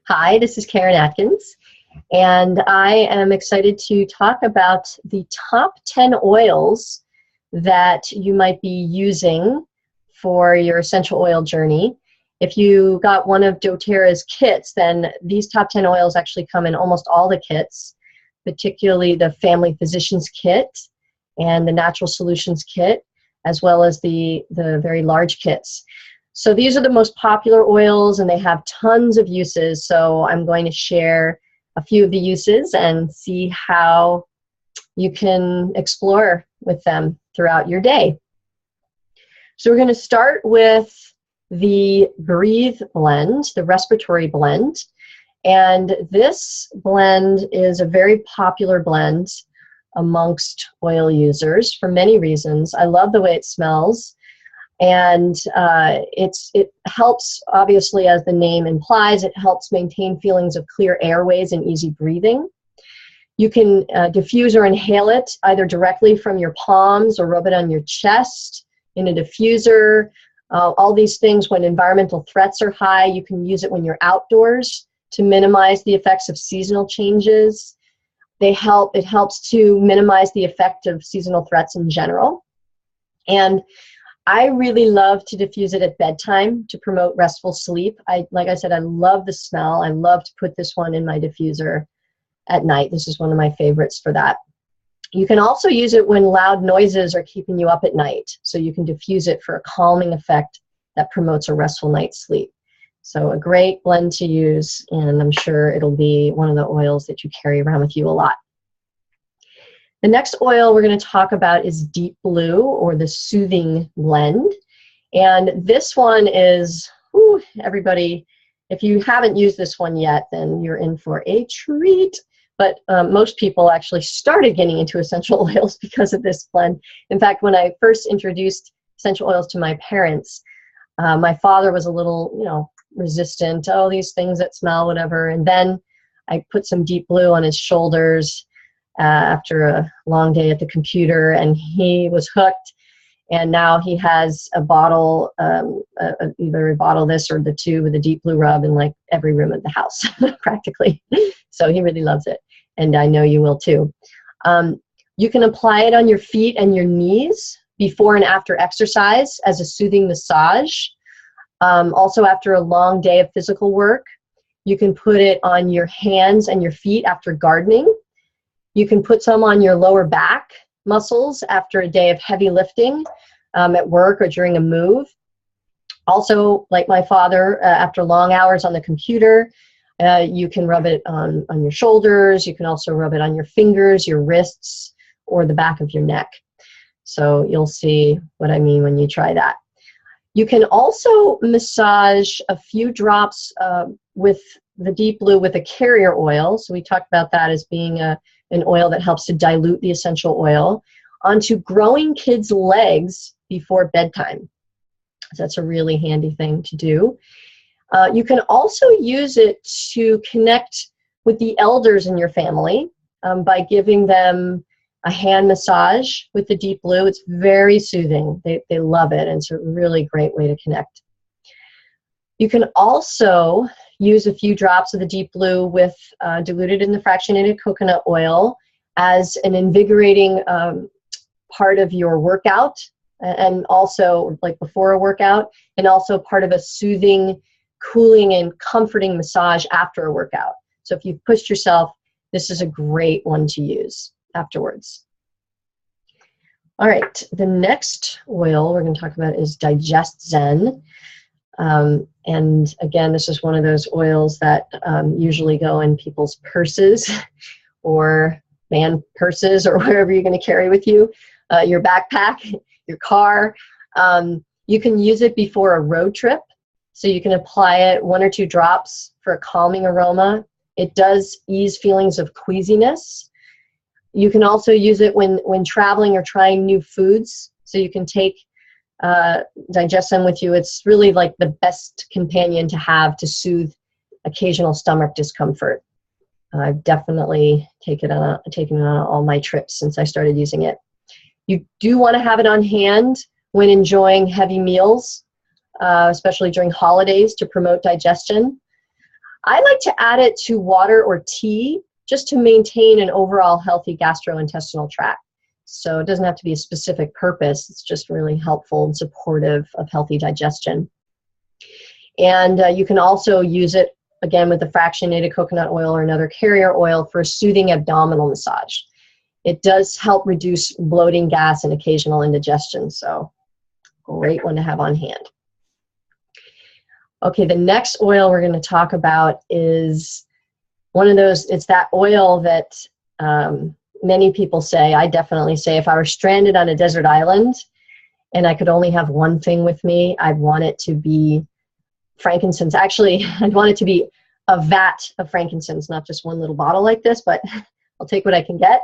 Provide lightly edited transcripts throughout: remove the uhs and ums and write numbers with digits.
Hi, this is Karen Atkins, and I am excited to talk about the top 10 oils that you might be using for your essential oil journey. If you got one of dōTERRA's kits, then these top 10 oils actually come in almost all the kits, particularly the Family Physicians Kit and the Natural Solutions Kit, as well as the very large kits. So these are the most popular oils, and they have tons of uses. So I'm going to share a few of the uses and see how you can explore with them throughout your day. So we're going to start with the Breathe blend, the Respiratory Blend. And this blend is a very popular blend amongst oil users for many reasons. I love the way it smells. And it helps, obviously, as the name implies, it helps maintain feelings of clear airways and easy breathing. You can diffuse or inhale it either directly from your palms or rub it on your chest in a diffuser. All these things, when environmental threats are high, you can use it when you're outdoors to minimize the effects of seasonal changes. It helps to minimize the effect of seasonal threats in general. And I really love to diffuse it at bedtime to promote restful sleep. Like I said, I love the smell. I love to put this one in my diffuser at night. This is one of my favorites for that. You can also use it when loud noises are keeping you up at night. So you can diffuse it for a calming effect that promotes a restful night's sleep. So a great blend to use, and I'm sure it'll be one of the oils that you carry around with you a lot. The next oil we're going to talk about is Deep Blue, or the Soothing Blend. And this one is, everybody, if you haven't used this one yet, then you're in for a treat. But most people actually started getting into essential oils because of this blend. In fact, when I first introduced essential oils to my parents, my father was a little, resistant. Oh, these things that smell, whatever. And then I put some Deep Blue on his shoulders after a long day at the computer, and he was hooked. And now he has a bottle, either a bottle this or the two with a Deep Blue rub in like every room of the house, practically. So he really loves it, and I know you will too. You can apply it on your feet and your knees before and after exercise as a soothing massage. Also after a long day of physical work. You can put it on your hands and your feet after gardening. You can put some on your lower back muscles after a day of heavy lifting at work or during a move. Also, like my father, after long hours on the computer, you can rub it on your shoulders. You can also rub it on your fingers, your wrists, or the back of your neck. So you'll see what I mean when you try that. You can also massage a few drops with the Deep Blue with a carrier oil. So we talked about that as being an oil that helps to dilute the essential oil onto growing kids' legs before bedtime. So that's a really handy thing to do. You can also use it to connect with the elders in your family by giving them a hand massage with the Deep Blue. It's very soothing. They love it, and it's a really great way to connect. You can also use a few drops of the Deep Blue with diluted in the fractionated coconut oil as an invigorating part of your workout, and also like before a workout, and also part of a soothing, cooling, and comforting massage after a workout. So if you've pushed yourself, this is a great one to use afterwards. All right, the next oil we're going to talk about is Digest Zen. And again, this is one of those oils that usually go in people's purses or van purses or wherever you're going to carry with you, your backpack, your car. You can use it before a road trip. So you can apply it 1 or 2 drops for a calming aroma. It does ease feelings of queasiness. You can also use it when traveling or trying new foods. So you can take Digest Zen with you. It's really like the best companion to have to soothe occasional stomach discomfort. I've definitely taken it on all my trips since I started using it. You do want to have it on hand when enjoying heavy meals, especially during holidays, to promote digestion. I like to add it to water or tea just to maintain an overall healthy gastrointestinal tract. So it doesn't have to be a specific purpose. It's just really helpful and supportive of healthy digestion. And you can also use it, again, with the fractionated coconut oil or another carrier oil for a soothing abdominal massage. It does help reduce bloating, gas, and occasional indigestion. So great one to have on hand. Okay, the next oil we're going to talk about is one of those, it's that oil that many people say, I definitely say, if I were stranded on a desert island and I could only have one thing with me, I'd want it to be frankincense. Actually, I'd want it to be a vat of frankincense, not just one little bottle like this, but I'll take what I can get.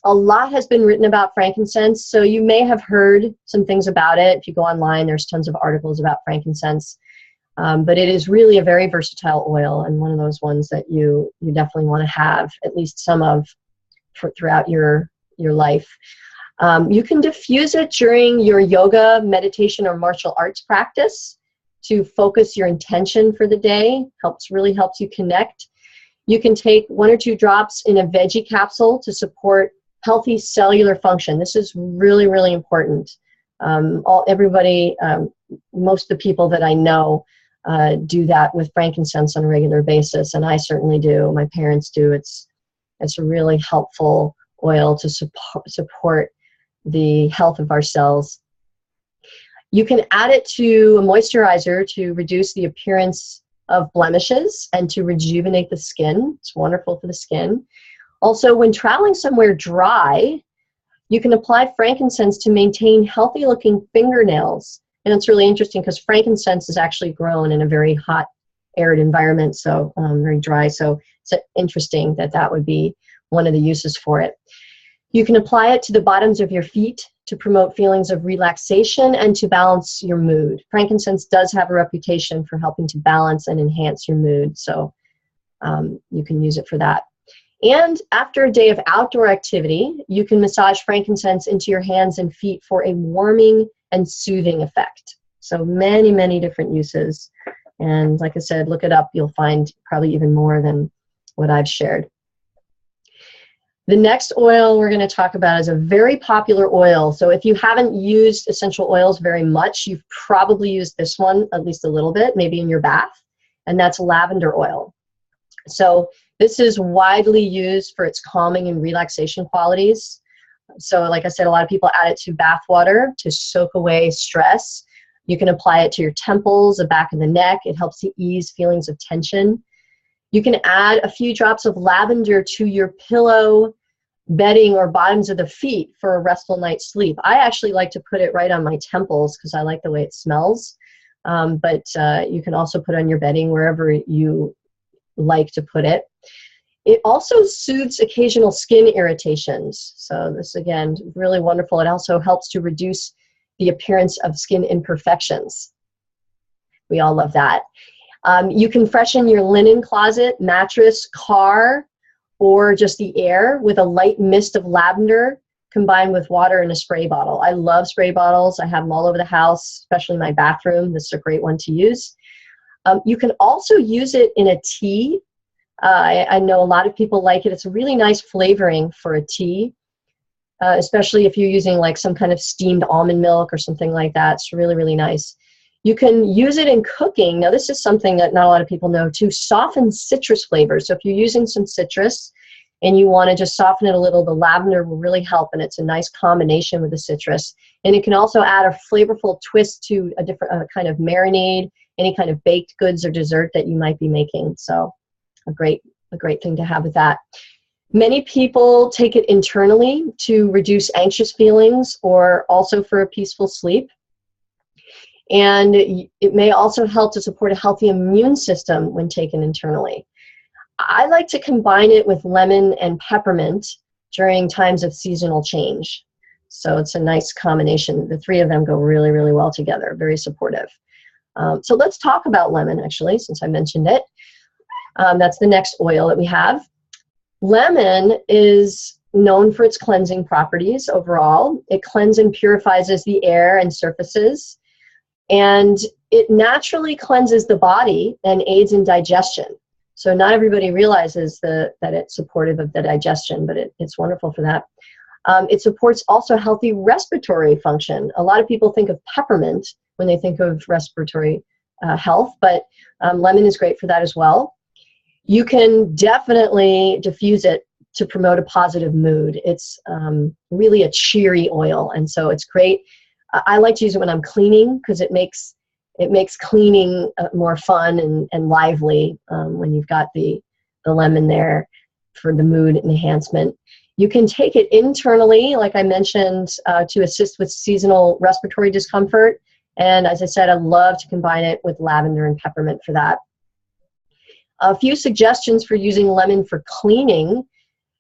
A lot has been written about frankincense, so you may have heard some things about it. If you go online, there's tons of articles about frankincense. But it is really a very versatile oil, and one of those ones that you definitely want to have at least some of throughout your life. You can diffuse it during your yoga, meditation, or martial arts practice to focus your intention for the day. Really helps you connect. You can take 1 or 2 drops in a veggie capsule to support healthy cellular function. This is really, really important. Everybody, most of the people that I know do that with frankincense on a regular basis, and I certainly do. My parents do. It's a really helpful oil to support the health of our cells. You can add it to a moisturizer to reduce the appearance of blemishes and to rejuvenate the skin. It's wonderful for the skin. Also, when traveling somewhere dry, you can apply frankincense to maintain healthy looking fingernails. And it's really interesting because frankincense is actually grown in a very hot, arid environment, so very dry. So it's interesting that that would be one of the uses for it. You can apply it to the bottoms of your feet to promote feelings of relaxation and to balance your mood. Frankincense does have a reputation for helping to balance and enhance your mood, so you can use it for that. And after a day of outdoor activity, you can massage frankincense into your hands and feet for a warming and soothing effect. So many, many different uses. And like I said, look it up. You'll find probably even more than what I've shared. The next oil we're going to talk about is a very popular oil. So if you haven't used essential oils very much, you've probably used this one at least a little bit, maybe in your bath, and that's lavender oil. So this is widely used for its calming and relaxation qualities. So like I said, a lot of people add it to bath water to soak away stress. You can apply it to your temples, the back of the neck. It helps to ease feelings of tension. You can add a few drops of lavender to your pillow, bedding, or bottoms of the feet for a restful night's sleep. I actually like to put it right on my temples because I like the way it smells. But you can also put it on your bedding wherever you like to put it. It also soothes occasional skin irritations. So this, again, really wonderful. It also helps to reduce the appearance of skin imperfections. We all love that. You can freshen your linen closet, mattress, car, or just the air with a light mist of lavender combined with water in a spray bottle. I love spray bottles. I have them all over the house, especially my bathroom. This is a great one to use. You can also use it in a tea. I know a lot of people like it. It's a really nice flavoring for a tea, especially if you're using like some kind of steamed almond milk or something like that. It's really, really nice. You can use it in cooking. Now, this is something that not a lot of people know, to soften citrus flavors. So if you're using some citrus and you want to just soften it a little, the lavender will really help, and it's a nice combination with the citrus. And it can also add a flavorful twist to a different kind of marinade, any kind of baked goods or dessert that you might be making. So a great thing to have with that. Many people take it internally to reduce anxious feelings or also for a peaceful sleep. And it may also help to support a healthy immune system when taken internally. I like to combine it with lemon and peppermint during times of seasonal change. So it's a nice combination. The three of them go really, really well together, very supportive. So let's talk about lemon, actually, since I mentioned it. That's the next oil that we have. Lemon is known for its cleansing properties overall. It cleanses and purifies the air and surfaces. And it naturally cleanses the body and aids in digestion. So not everybody realizes that it's supportive of the digestion, but it's wonderful for that. It supports also healthy respiratory function. A lot of people think of peppermint when they think of respiratory health, but lemon is great for that as well. You can definitely diffuse it to promote a positive mood. It's really a cheery oil, and so it's great. I like to use it when I'm cleaning because it makes cleaning more fun and lively when you've got the lemon there for the mood enhancement. You can take it internally, like I mentioned, to assist with seasonal respiratory discomfort. And as I said, I love to combine it with lavender and peppermint for that. A few suggestions for using lemon for cleaning.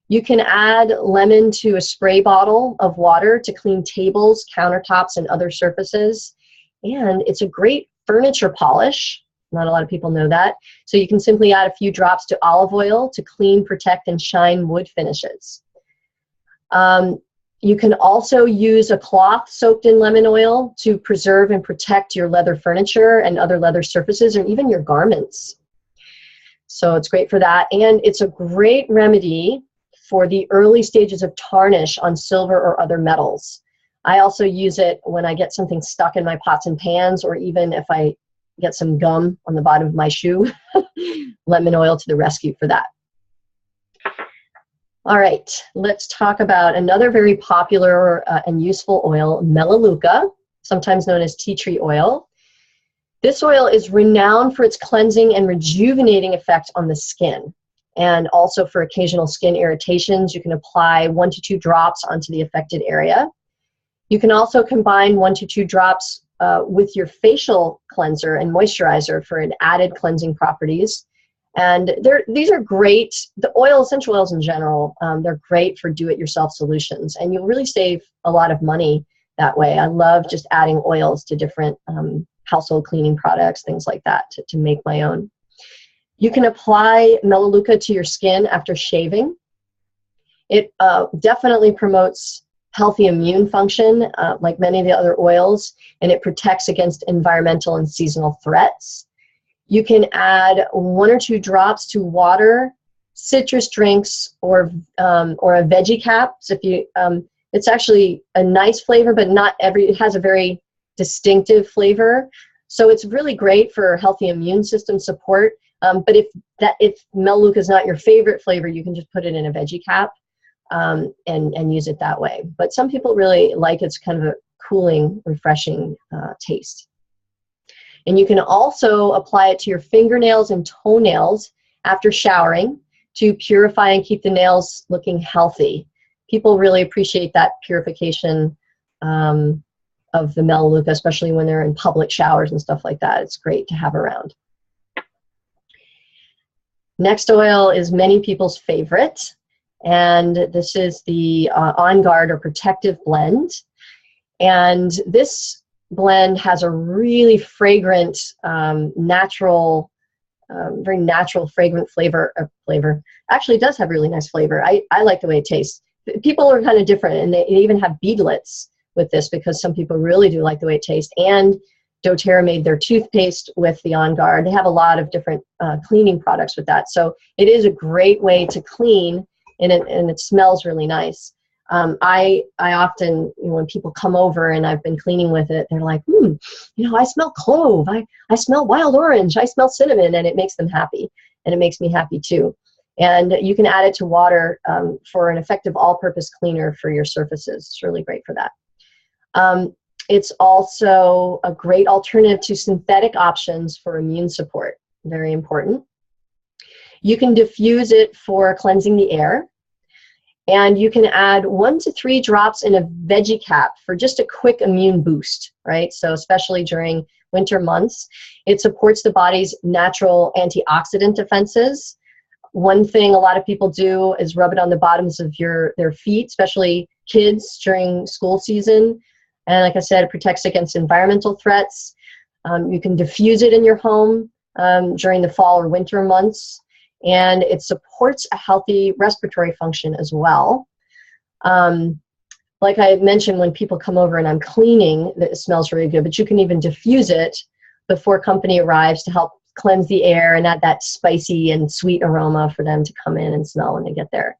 You can add lemon to a spray bottle of water to clean tables, countertops, and other surfaces. And it's a great furniture polish. Not a lot of people know that. So you can simply add a few drops to olive oil to clean, protect, and shine wood finishes. You can also use a cloth soaked in lemon oil to preserve and protect your leather furniture and other leather surfaces, or even your garments. So it's great for that. And it's a great remedy for the early stages of tarnish on silver or other metals. I also use it when I get something stuck in my pots and pans, or even if I get some gum on the bottom of my shoe. Lemon oil to the rescue for that. All right, let's talk about another very popular and useful oil, Melaleuca, sometimes known as tea tree oil. This oil is renowned for its cleansing and rejuvenating effect on the skin, and also for occasional skin irritations. You can apply 1 to 2 drops onto the affected area. You can also combine 1 to 2 drops with your facial cleanser and moisturizer for an added cleansing properties. And these are great, the essential oils in general, they're great for do-it-yourself solutions, and you'll really save a lot of money that way. I love just adding oils to different household cleaning products, things like that, to make my own. You can apply Melaleuca to your skin after shaving. It definitely promotes healthy immune function, like many of the other oils, and it protects against environmental and seasonal threats. You can add 1 or 2 drops to water, citrus drinks, or a veggie cap. So if you, it's actually a nice flavor, but it has a very distinctive flavor. So it's really great for healthy immune system support. But if Melaleuca is not your favorite flavor, you can just put it in a veggie cap and use it that way. But some people really like its kind of a cooling, refreshing taste. And you can also apply it to your fingernails and toenails after showering to purify and keep the nails looking healthy. People really appreciate that purification of the Melaleuca, especially when they're in public showers and stuff like that. It's great to have around. Next oil is many people's favorite, and this is the OnGuard or Protective Blend. And this blend has a really fragrant, natural, very natural, fragrant flavor. Actually, it does have really nice flavor. I like the way it tastes. People are kind of different, and they even have beadlets with this because some people really do like the way it tastes. And dōTERRA made their toothpaste with the OnGuard. They have a lot of different cleaning products with that. So it is a great way to clean, and it smells really nice. I often, when people come over and I've been cleaning with it, they're like, I smell clove, I smell wild orange, I smell cinnamon, and it makes them happy, and it makes me happy too. And you can add it to water for an effective all-purpose cleaner for your surfaces. It's really great for that. It's also a great alternative to synthetic options for immune support. Very important. You can diffuse it for cleansing the air. And you can add 1 to 3 drops in a veggie cap for just a quick immune boost, right? So especially during winter months, it supports the body's natural antioxidant defenses. One thing a lot of people do is rub it on the bottoms of their feet, especially kids during school season. And like I said, it protects against environmental threats. You can diffuse it in your home during the fall or winter months. And it supports a healthy respiratory function as well. like I mentioned, when people come over and I'm cleaning, it smells really good, but you can even diffuse it before company arrives to help cleanse the air and add that spicy and sweet aroma for them to come in and smell when they get there.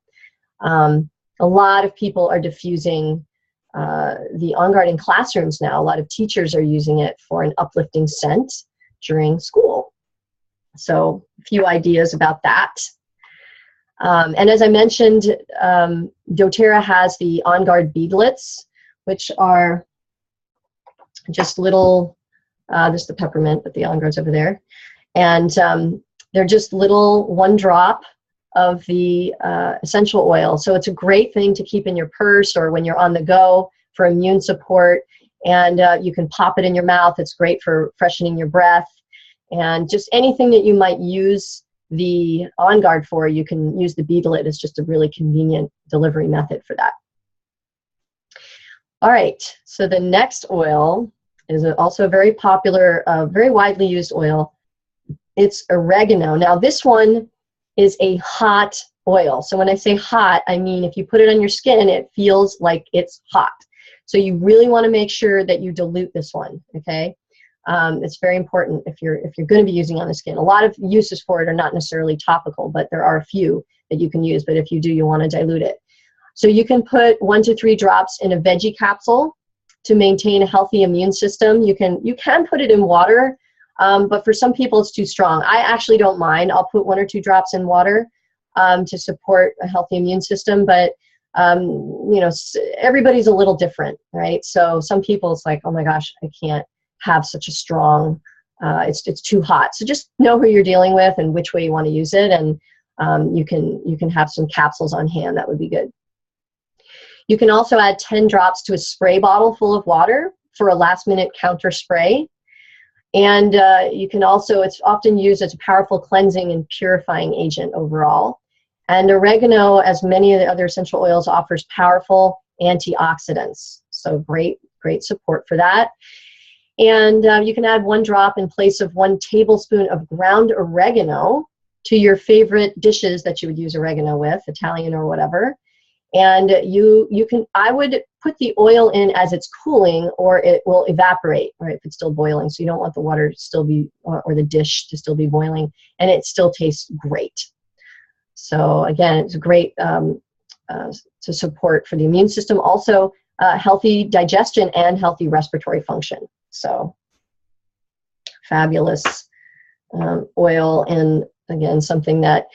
A lot of people are diffusing the OnGuard in classrooms now. A lot of teachers are using it for an uplifting scent during school. So a few ideas about that. And as I mentioned, dōTERRA has the OnGuard beadlets, which are just little, this is the peppermint, but the OnGuard's over there. And they're just little 1 drop of the essential oil. So it's a great thing to keep in your purse or when you're on the go for immune support. And you can pop it in your mouth. It's great for freshening your breath. And just anything that you might use the OnGuard for, you can use the beadlet. It's just a really convenient delivery method for that. All right, so the next oil is also a very popular, very widely used oil. It's oregano. Now this one is a hot oil. So when I say hot, I mean if you put it on your skin, it feels like it's hot. So you really want to make sure that you dilute this one, okay? It's very important if you're going to be using on the skin. A lot of uses for it are not necessarily topical, but there are a few that you can use. But if you do, you want to dilute it. So you can put 1 to 3 drops in a veggie capsule to maintain a healthy immune system. You can put it in water, but for some people it's too strong. I actually don't mind. I'll put 1 or 2 drops in water to support a healthy immune system. But you know, everybody's a little different, right? So some people it's like, oh my gosh, I can't have such a strong, it's too hot. So just know who you're dealing with and which way you want to use it, and you can have some capsules on hand. That would be good. You can also add 10 drops to a spray bottle full of water for a last-minute counter spray. And you can also, it's often used as a powerful cleansing and purifying agent overall. And oregano, as many of the other essential oils, offers powerful antioxidants. So great support for that. And you can add 1 drop in place of 1 tablespoon of ground oregano to your favorite dishes that you would use oregano with, Italian or whatever. And I would put the oil in as it's cooling, or it will evaporate, right, if it's still boiling. So you don't want the water to still be, or the dish to still be boiling, and it still tastes great. So again, it's great to support for the immune system. Also, healthy digestion and healthy respiratory function. So fabulous oil, and again, something that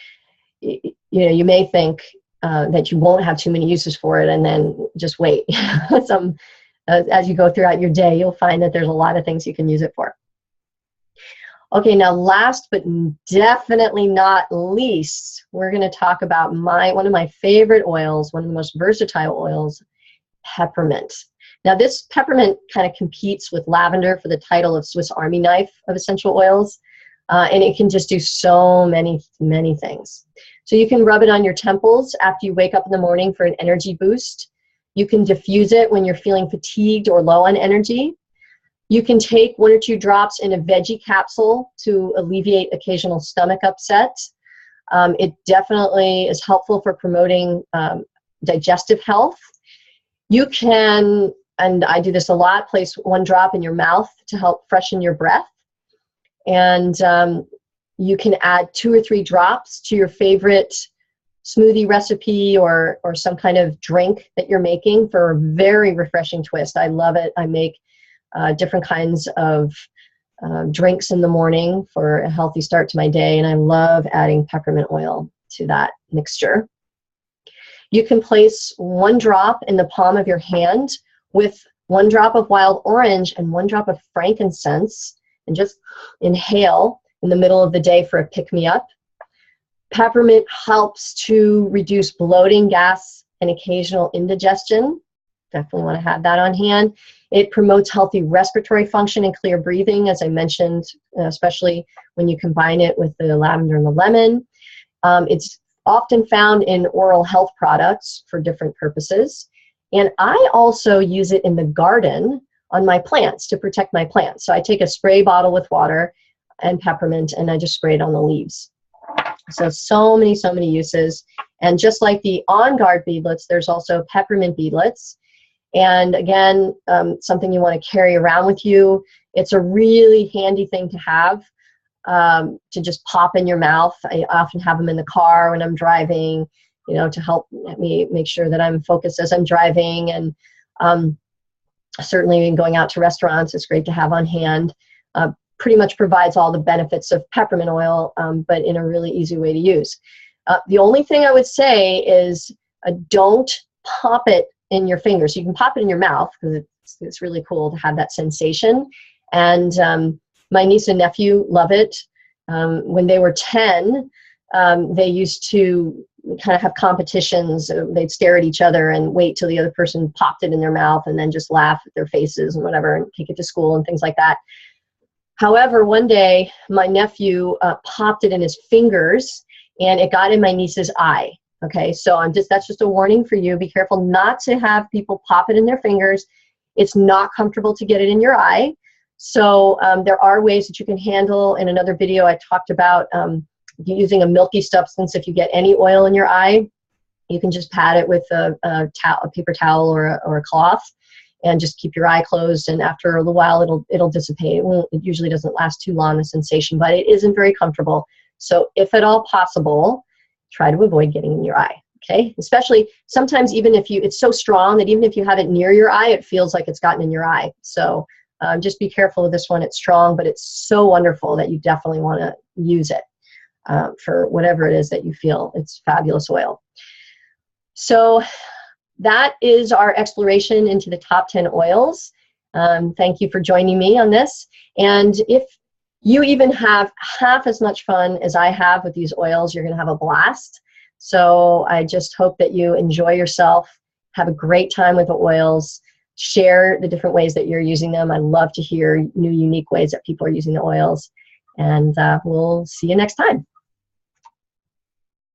you may think that you won't have too many uses for it, and then just wait. As you go throughout your day, you'll find that there's a lot of things you can use it for. Okay, now last but definitely not least, we're going to talk about one of my favorite oils, one of the most versatile oils, peppermint. Now this peppermint kind of competes with lavender for the title of Swiss Army knife of essential oils, and it can just do so many things. So you can rub it on your temples after you wake up in the morning for an energy boost. You can diffuse it when you're feeling fatigued or low on energy. You can take 1 or 2 drops in a veggie capsule to alleviate occasional stomach upset. It definitely is helpful for promoting digestive health. You can, and I do this a lot, place 1 drop in your mouth to help freshen your breath. And you can add 2 or 3 drops to your favorite smoothie recipe or some kind of drink that you're making for a very refreshing twist. I love it. I make different kinds of drinks in the morning for a healthy start to my day, and I love adding peppermint oil to that mixture. You can place 1 drop in the palm of your hand with 1 drop of wild orange and 1 drop of frankincense, and just inhale in the middle of the day for a pick-me-up. Peppermint helps to reduce bloating, gas, and occasional indigestion. Definitely want to have that on hand. It promotes healthy respiratory function and clear breathing, as I mentioned, especially when you combine it with the lavender and the lemon. It's often found in oral health products for different purposes. And I also use it in the garden on my plants to protect my plants. So I take a spray bottle with water and peppermint, and I just spray it on the leaves. So many uses. And just like the OnGuard beadlets, there's also peppermint beadlets. And again, something you want to carry around with you. It's a really handy thing to have, to just pop in your mouth. I often have them in the car when I'm driving, you know, to help me make sure that I'm focused as I'm driving. And certainly going out to restaurants, it's great to have on hand. Pretty much provides all the benefits of peppermint oil, but in a really easy way to use. The only thing I would say is don't pop it in your fingers. You can pop it in your mouth because it's really cool to have that sensation. And my niece and nephew love it. When they were 10, they used to kind of have competitions. They'd stare at each other and wait till the other person popped it in their mouth and then just laugh at their faces and whatever and take it to school and things like that. However, one day my nephew popped it in his fingers and it got in my niece's eye. Okay, so that's just a warning for you. Be careful not to have people pop it in their fingers. It's not comfortable to get it in your eye. So there are ways that you can handle. In another video I talked about using a milky substance. If you get any oil in your eye, you can just pat it with a paper towel or a cloth and just keep your eye closed, and after a little while it'll dissipate. It usually doesn't last too long, the sensation, but it isn't very comfortable. So if at all possible, try to avoid getting in your eye, okay? Especially sometimes even if it's so strong that even if you have it near your eye, it feels like it's gotten in your eye. So just be careful with this one. It's strong, but it's so wonderful that you definitely want to use it for whatever it is that you feel. It's fabulous oil. So that is our exploration into the top 10 oils. Thank you for joining me on this. And if you even have half as much fun as I have with these oils, you're going to have a blast. So I just hope that you enjoy yourself, have a great time with the oils, share the different ways that you're using them. I love to hear new, unique ways that people are using the oils. And we'll see you next time.